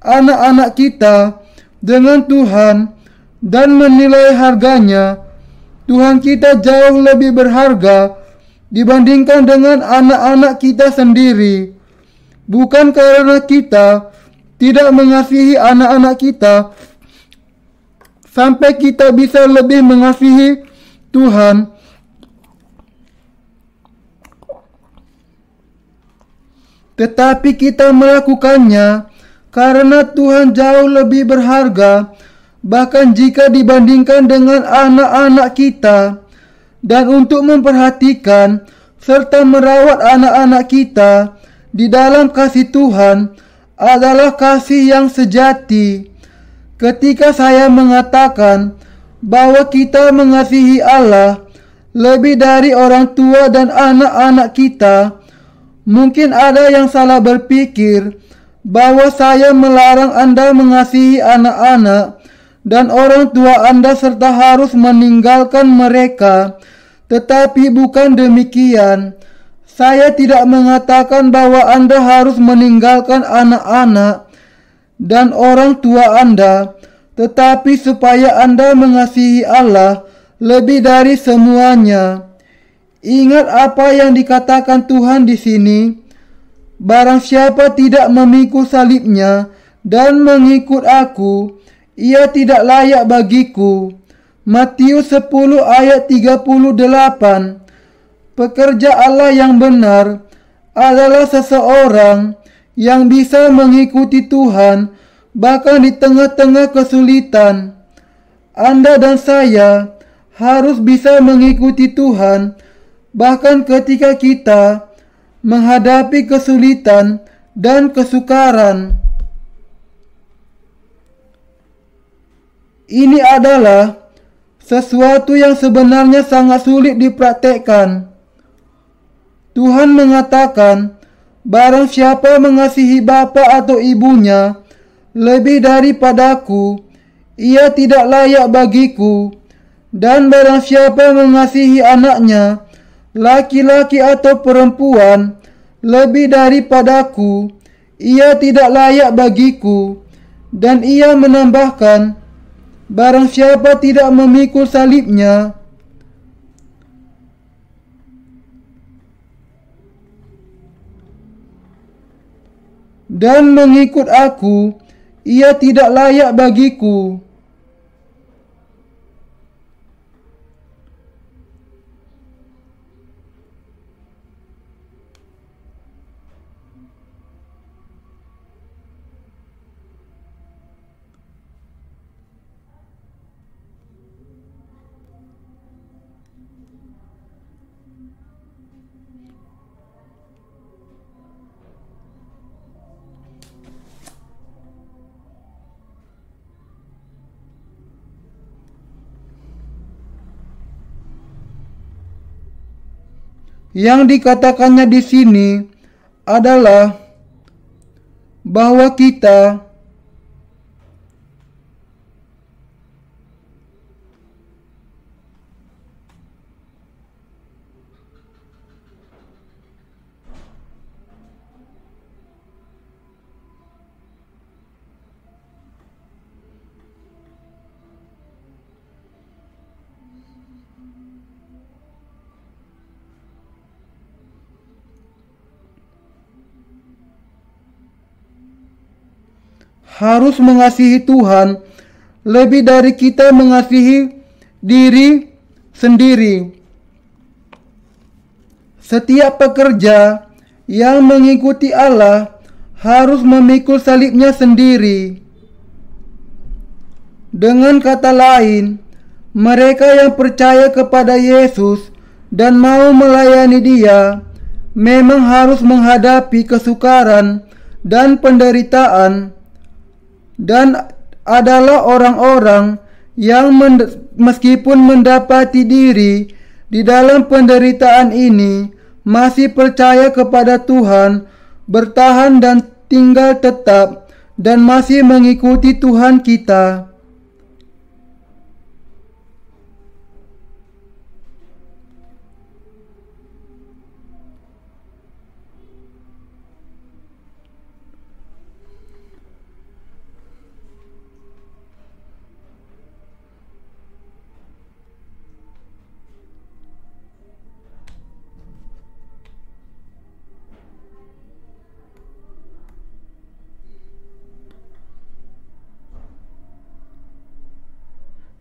anak-anak kita dengan Tuhan dan menilai harganya, Tuhan kita jauh lebih berharga dibandingkan dengan anak-anak kita sendiri. Bukan karena kita tidak mengasihi anak-anak kita sampai kita bisa lebih mengasihi Tuhan, tetapi kita melakukannya karena Tuhan jauh lebih berharga, bahkan jika dibandingkan dengan anak-anak kita. Dan untuk memperhatikan serta merawat anak-anak kita di dalam kasih Tuhan adalah kasih yang sejati. Ketika saya mengatakan bahwa kita mengasihi Allah lebih dari orang tua dan anak-anak kita, mungkin ada yang salah berpikir bahwa saya melarang Anda mengasihi anak-anak dan orang tua Anda serta harus meninggalkan mereka. Tetapi bukan demikian. Saya tidak mengatakan bahwa Anda harus meninggalkan anak-anak dan orang tua Anda, tetapi supaya Anda mengasihi Allah lebih dari semuanya. Ingat apa yang dikatakan Tuhan di sini. Barang siapa tidak memikul salibnya dan mengikut aku, ia tidak layak bagiku. Matius 10 ayat 38. Pekerja Allah yang benar adalah seseorang yang bisa mengikuti Tuhan bahkan di tengah-tengah kesulitan. Anda dan saya harus bisa mengikuti Tuhan bahkan ketika kita menghadapi kesulitan dan kesukaran. Ini adalah sesuatu yang sebenarnya sangat sulit dipraktekkan. Tuhan mengatakan, barang siapa mengasihi bapa atau ibunya lebih daripadaku, ia tidak layak bagiku. Dan barang siapa mengasihi anaknya, laki-laki atau perempuan, lebih daripadaku, ia tidak layak bagiku. Dan ia menambahkan, barang siapa tidak memikul salibnya dan mengikut aku, ia tidak layak bagiku. Yang dikatakannya di sini adalah bahwa kita harus mengasihi Tuhan lebih dari kita mengasihi diri sendiri. Setiap pekerja yang mengikuti Allah harus memikul salibnya sendiri. Dengan kata lain, mereka yang percaya kepada Yesus dan mau melayani Dia memang harus menghadapi kesukaran dan penderitaan, dan adalah orang-orang yang meskipun mendapati diri di dalam penderitaan ini masih percaya kepada Tuhan, bertahan dan tinggal tetap, dan masih mengikuti Tuhan kita.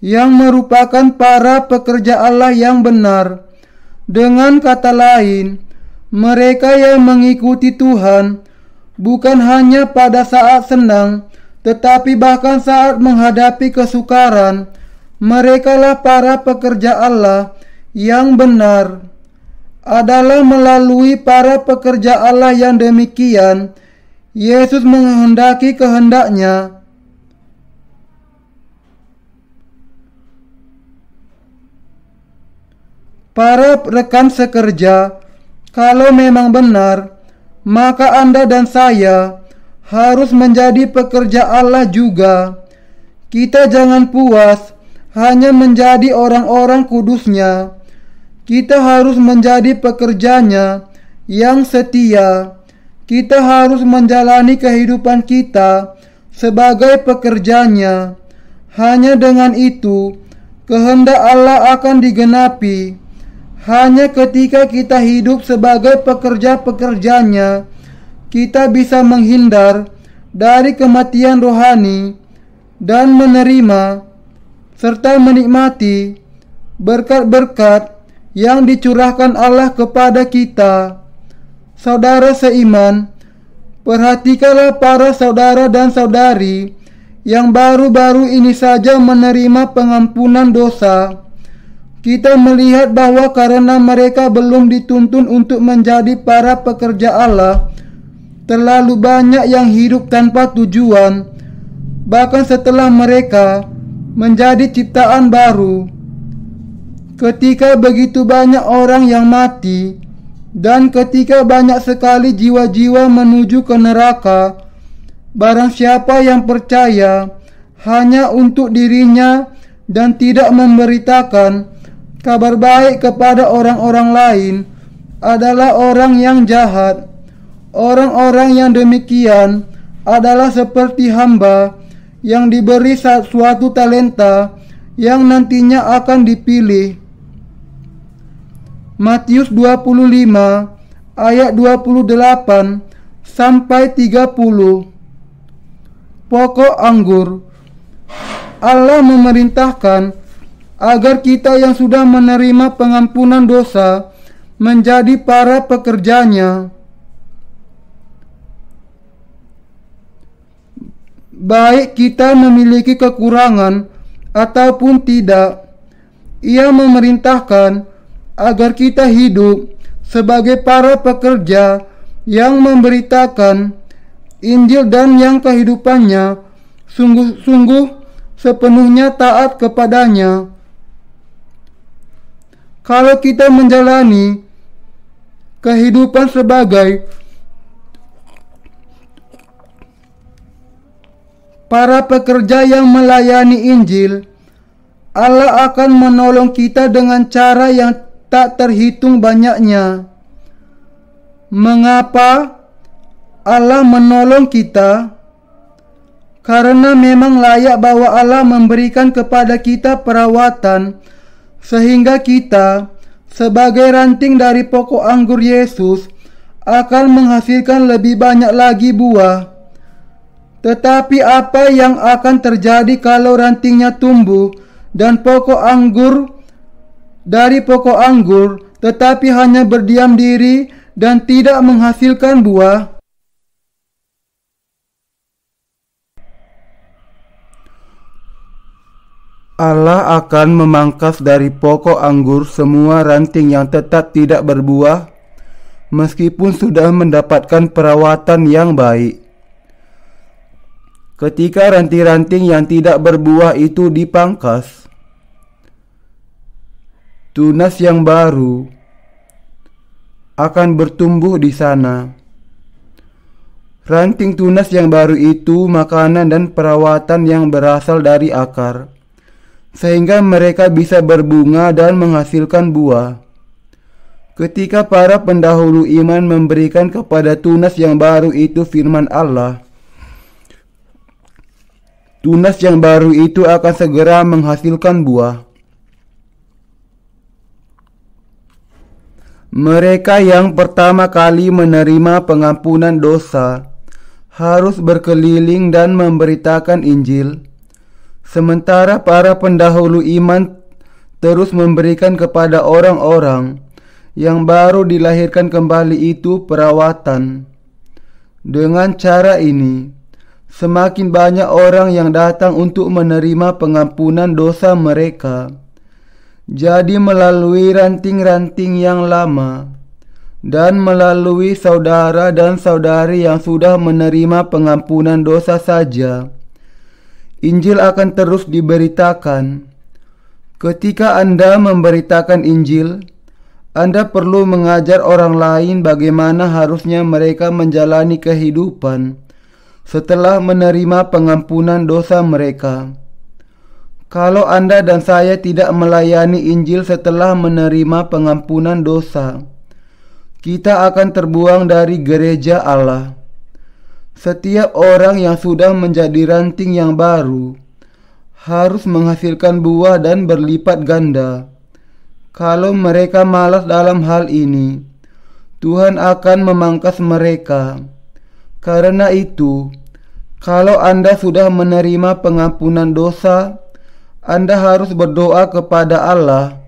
yang merupakan para pekerja Allah yang benar. Dengan kata lain, mereka yang mengikuti Tuhan bukan hanya pada saat senang, tetapi bahkan saat menghadapi kesukaran. Merekalah para pekerja Allah yang benar. Adalah melalui para pekerja Allah yang demikian, Yesus menghendaki kehendaknya. Para rekan sekerja, kalau memang benar, maka Anda dan saya harus menjadi pekerja Allah juga. Kita jangan puas hanya menjadi orang-orang kudusnya. Kita harus menjadi pekerjanya yang setia. Kita harus menjalani kehidupan kita sebagai pekerjanya. Hanya dengan itu, kehendak Allah akan digenapi. Hanya ketika kita hidup sebagai pekerja-pekerjanya, kita bisa menghindar dari kematian rohani dan menerima serta menikmati berkat-berkat yang dicurahkan Allah kepada kita. Saudara seiman, perhatikanlah para saudara dan saudari yang baru-baru ini saja menerima pengampunan dosa. Kita melihat bahwa karena mereka belum dituntun untuk menjadi para pekerja Allah, terlalu banyak yang hidup tanpa tujuan, bahkan setelah mereka menjadi ciptaan baru. Ketika begitu banyak orang yang mati, dan ketika banyak sekali jiwa-jiwa menuju ke neraka, barang siapa yang percaya hanya untuk dirinya dan tidak memberitakan kabar baik kepada orang-orang lain adalah orang yang jahat. Orang-orang yang demikian adalah seperti hamba yang diberi suatu talenta yang nantinya akan dipilih. Matius 25 ayat 28 sampai 30. Pokok anggur. Allah memerintahkan agar kita yang sudah menerima pengampunan dosa menjadi para pekerjanya. Baik kita memiliki kekurangan ataupun tidak, Ia memerintahkan agar kita hidup sebagai para pekerja yang memberitakan Injil dan yang kehidupannya sungguh-sungguh sepenuhnya taat kepadanya. Kalau kita menjalani kehidupan sebagai para pekerja yang melayani Injil, Allah akan menolong kita dengan cara yang tak terhitung banyaknya. Mengapa Allah menolong kita? Karena memang layak bahwa Allah memberikan kepada kita perawatan, sehingga kita sebagai ranting dari pokok anggur Yesus akan menghasilkan lebih banyak lagi buah. Tetapi apa yang akan terjadi kalau rantingnya tumbuh dan pokok anggur dari pokok anggur tetapi hanya berdiam diri dan tidak menghasilkan buah? Allah akan memangkas dari pokok anggur semua ranting yang tetap tidak berbuah, meskipun sudah mendapatkan perawatan yang baik. Ketika ranting-ranting yang tidak berbuah itu dipangkas, tunas yang baru akan bertumbuh di sana. Ranting tunas yang baru itu makanan dan perawatan yang berasal dari akar, sehingga mereka bisa berbunga dan menghasilkan buah. Ketika para pendahulu iman memberikan kepada tunas yang baru itu firman Allah, tunas yang baru itu akan segera menghasilkan buah. Mereka yang pertama kali menerima pengampunan dosa harus berkeliling dan memberitakan Injil, sementara para pendahulu iman terus memberikan kepada orang-orang yang baru dilahirkan kembali itu perawatan. Dengan cara ini, semakin banyak orang yang datang untuk menerima pengampunan dosa mereka. Jadi melalui ranting-ranting yang lama dan melalui saudara dan saudari yang sudah menerima pengampunan dosa saja, Injil akan terus diberitakan. Ketika Anda memberitakan Injil, Anda perlu mengajar orang lain bagaimana harusnya mereka menjalani kehidupan setelah menerima pengampunan dosa mereka. Kalau Anda dan saya tidak melayani Injil setelah menerima pengampunan dosa, kita akan terbuang dari gereja Allah. Setiap orang yang sudah menjadi ranting yang baru harus menghasilkan buah dan berlipat ganda. Kalau mereka malas dalam hal ini, Tuhan akan memangkas mereka. Karena itu, kalau Anda sudah menerima pengampunan dosa, Anda harus berdoa kepada Allah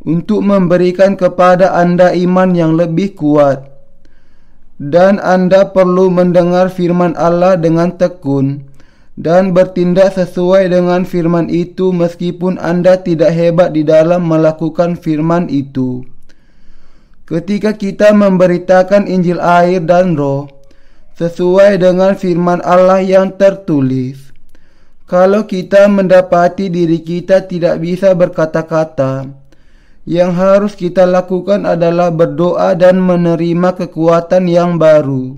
untuk memberikan kepada Anda iman yang lebih kuat. Dan Anda perlu mendengar firman Allah dengan tekun dan bertindak sesuai dengan firman itu meskipun Anda tidak hebat di dalam melakukan firman itu. Ketika kita memberitakan Injil air dan Roh sesuai dengan firman Allah yang tertulis, kalau kita mendapati diri kita tidak bisa berkata-kata, yang harus kita lakukan adalah berdoa dan menerima kekuatan yang baru.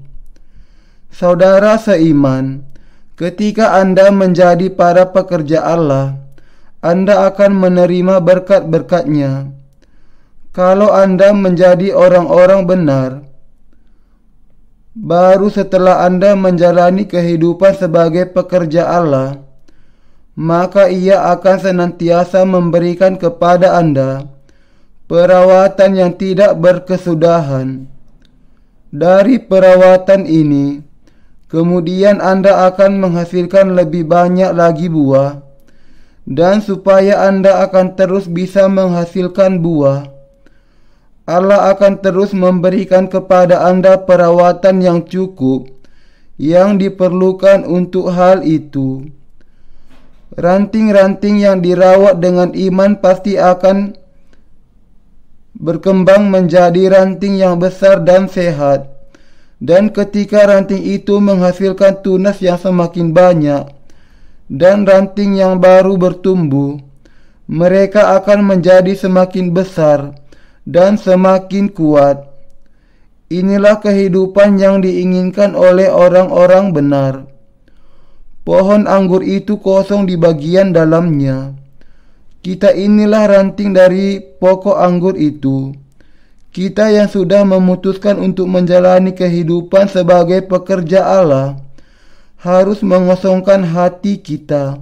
Saudara seiman, ketika Anda menjadi para pekerja Allah, Anda akan menerima berkat-berkat-Nya. Kalau Anda menjadi orang-orang benar, baru setelah Anda menjalani kehidupan sebagai pekerja Allah, maka Ia akan senantiasa memberikan kepada Anda perawatan yang tidak berkesudahan. Dari perawatan ini, kemudian Anda akan menghasilkan lebih banyak lagi buah. Dan supaya Anda akan terus bisa menghasilkan buah, Allah akan terus memberikan kepada Anda perawatan yang cukup yang diperlukan untuk hal itu. Ranting-ranting yang dirawat dengan iman pasti akan berkembang menjadi ranting yang besar dan sehat. Dan ketika ranting itu menghasilkan tunas yang semakin banyak dan ranting yang baru bertumbuh, mereka akan menjadi semakin besar dan semakin kuat. Inilah kehidupan yang diinginkan oleh orang-orang benar. Pohon anggur itu kosong di bagian dalamnya. Kita inilah ranting dari pokok anggur itu. Kita yang sudah memutuskan untuk menjalani kehidupan sebagai pekerja Allah harus mengosongkan hati kita.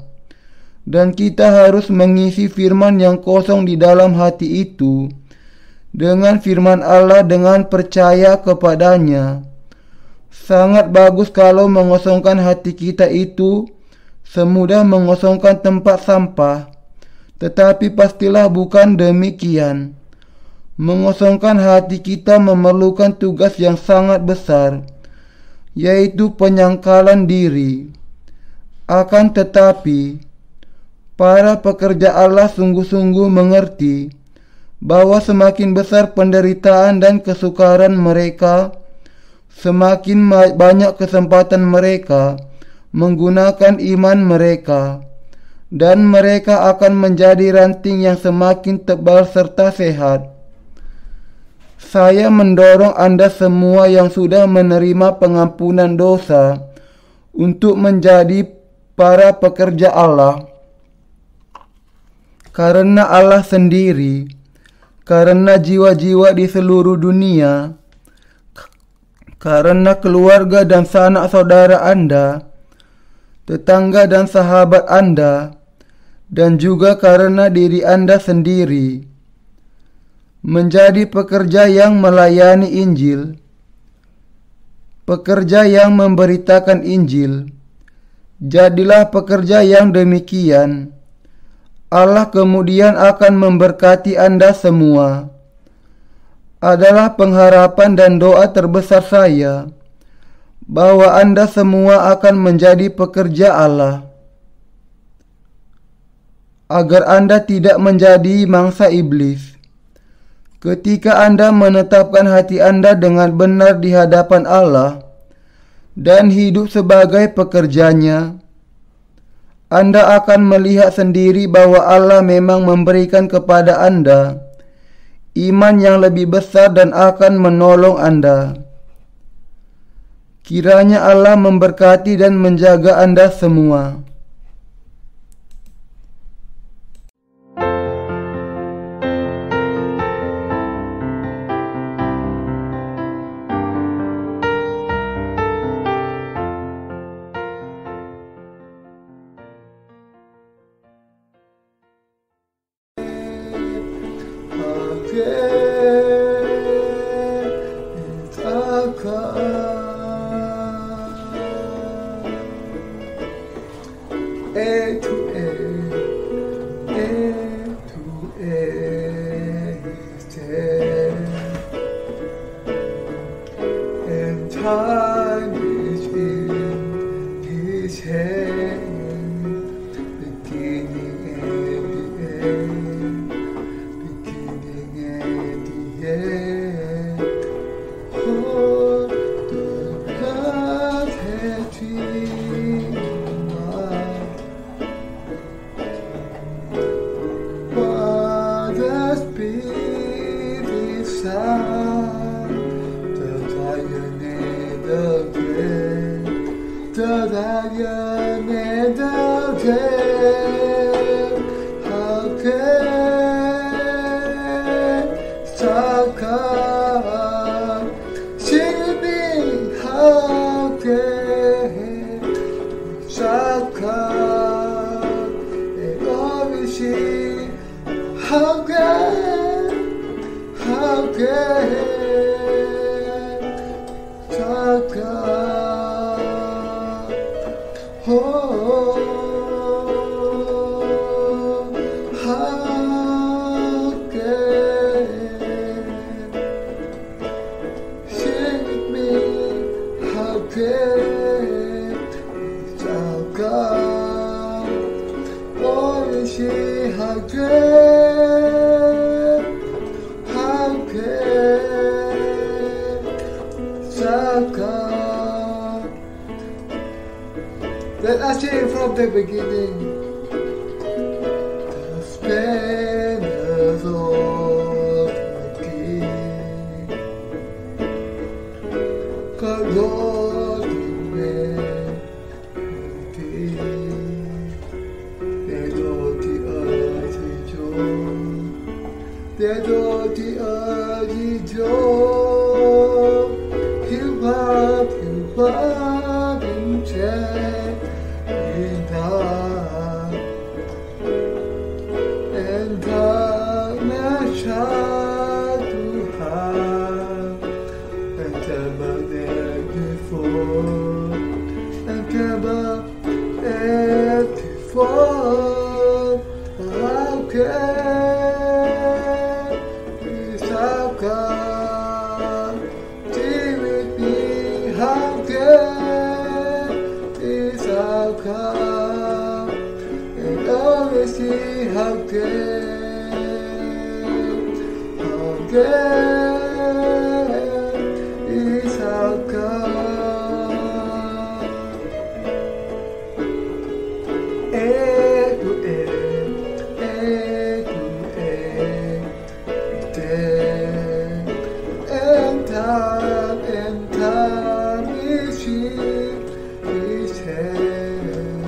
Dan kita harus mengisi firman yang kosong di dalam hati itu dengan firman Allah dengan percaya kepadanya. Sangat bagus kalau mengosongkan hati kita itu semudah mengosongkan tempat sampah. Tetapi pastilah bukan demikian. Mengosongkan hati kita memerlukan tugas yang sangat besar, yaitu penyangkalan diri. Akan tetapi, para pekerja Allah sungguh-sungguh mengerti bahwa semakin besar penderitaan dan kesukaran mereka, semakin banyak kesempatan mereka menggunakan iman mereka. Dan mereka akan menjadi ranting yang semakin tebal serta sehat. Saya mendorong Anda semua yang sudah menerima pengampunan dosa untuk menjadi para pekerja Allah. Karena Allah sendiri, karena jiwa-jiwa di seluruh dunia, karena keluarga dan sanak saudara Anda, tetangga dan sahabat Anda, dan juga karena diri Anda sendiri. Menjadi pekerja yang melayani Injil, pekerja yang memberitakan Injil, Jadilah pekerja yang demikian. Allah kemudian akan memberkati Anda semua. Adalah pengharapan dan doa terbesar saya bahwa Anda semua akan menjadi pekerja Allah, agar Anda tidak menjadi mangsa iblis. Ketika Anda menetapkan hati Anda dengan benar di hadapan Allah dan hidup sebagai pekerjanya, Anda akan melihat sendiri bahwa Allah memang memberikan kepada Anda iman yang lebih besar dan akan menolong Anda. Kiranya Allah memberkati dan menjaga Anda semua. Time is in His hand, beginning and the end, beginning and the end. Oh, the God has dreamed what the Spirit sound, the lion and the dead, how can Saka sing with me? How can Saka and always sing? How can Saka? Oh, how can sing with me? How can Saka? Oh, you see, how can Saka? Let us sing from the beginning. The splendors of the King, God Lord humanity, they know the earth is joy, they know the earth is joy. You are in check. And darkness shall to have, and ever there before, and ever there before. How can this our God deal with me? How can this our God and always see? How can is our God? End to end, and time is His hand,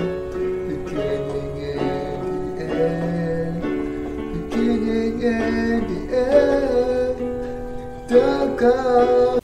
beginning and the end, beginning and the end. The God